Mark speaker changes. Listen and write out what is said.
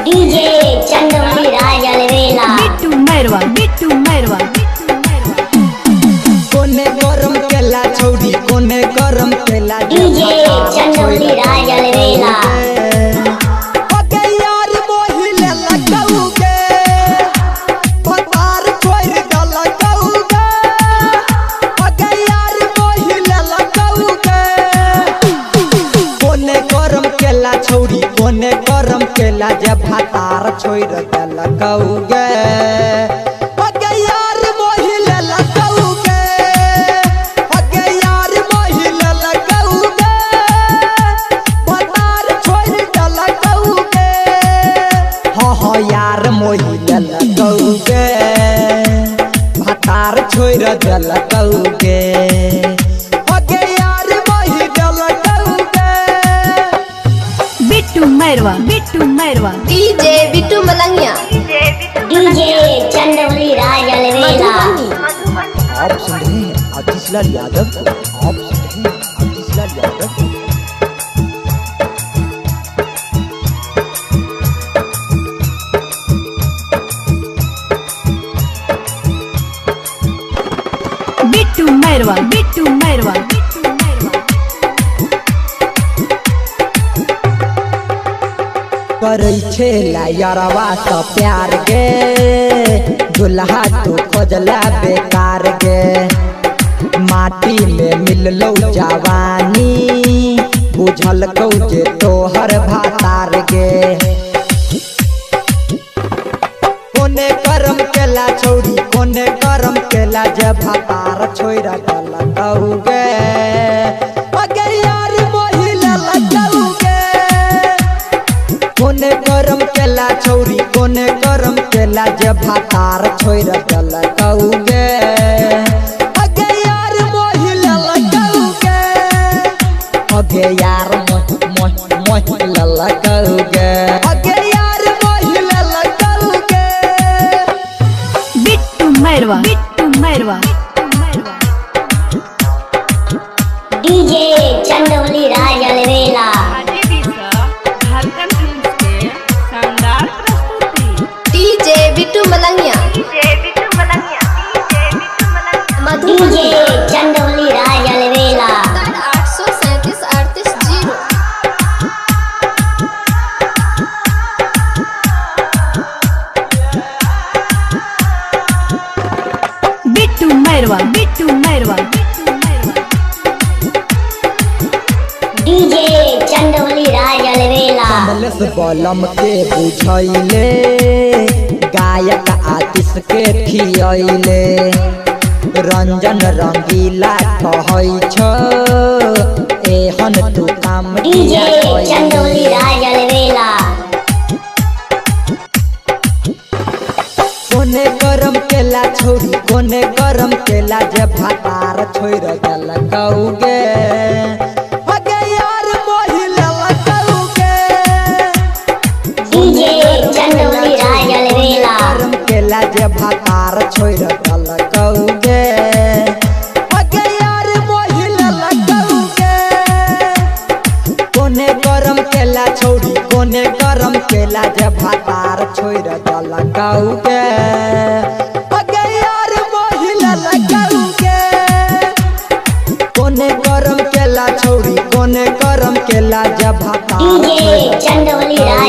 Speaker 1: DJ Chandauli राज अलवेला
Speaker 2: बिट्टू मैरवा
Speaker 3: कोने गरम केला छौरी कोने गरम केला
Speaker 1: डीजे चंदौली राज अलवेला
Speaker 3: ओके यार मोहिले लगाऊगे पतार छोड़ डाला गाऊगे ओके यार मोहिले लगाऊगे कोने गरम केला छौरी कोने गरम केला जब भातार छोड़ डाला गाऊगे यार मोहिले लगौगे भातार छोड़ दल कौगे ओके यार मोहिले लगौगे
Speaker 2: बिट्टू मैरवा
Speaker 4: डीजे बिट्टू मलंगिया
Speaker 1: डीजे चंदौली राज अलवेला
Speaker 3: आप सुन रहे हैं आतिशलाल यादव को आप सुन रहे हैं आतिशलाल यादव को
Speaker 2: बिट्टू मैरवा
Speaker 3: करै छे यारवा तो प्यार गे दुल्हा तो खोजला बेकार गे माटी में मिललो जवानी बुझल कौ जे तोहर भातार गे कोने करम केला छौरी कोने करम केला जे भातार छोड़ डाल कौगे ओके यार मोहिले लगौगे कोने करम केला छौरी कोने करम केला जे भातार छोड़ डाल कौगे ओके यार मोहिले लगौगे ओके यार मोहिले लगौगे ओके यार मोहिले लगौगे
Speaker 2: बिट्टू मैरवा
Speaker 1: डीजे चंदौली राज अलवेला
Speaker 4: डीजे बिट्टू मलंगिया
Speaker 1: डीजे चंदौली राज अलवेला
Speaker 4: 837 38 0
Speaker 2: बिट्टू मैरवा
Speaker 1: डीजे चंदौली राज अलवेला
Speaker 3: कमलेश बलम के बुझैले गायक आतिश के खियैले रंजन रंगीला कहै छ एहन तू काम
Speaker 1: डीजे चंदौली राज अलवेला
Speaker 3: कोने गरम केला छौरी कोने गरम केला जे भातार छोड़ दल कौगे ओके यार मोहिले लगौगे
Speaker 1: डीजे चंदौली राज अलवेला
Speaker 3: गरम केला जे भातार छोड़ दल कौगे ओके यार मोहिले लगौगे कोने गरम केला छौरी कोने गरम केला जे भातार छोड़ दल कौगे ओके यार मोहिले लगौगे कोने गरम केला छौरी कोने गरम केला जे भातार
Speaker 1: डीजे चंदौली राज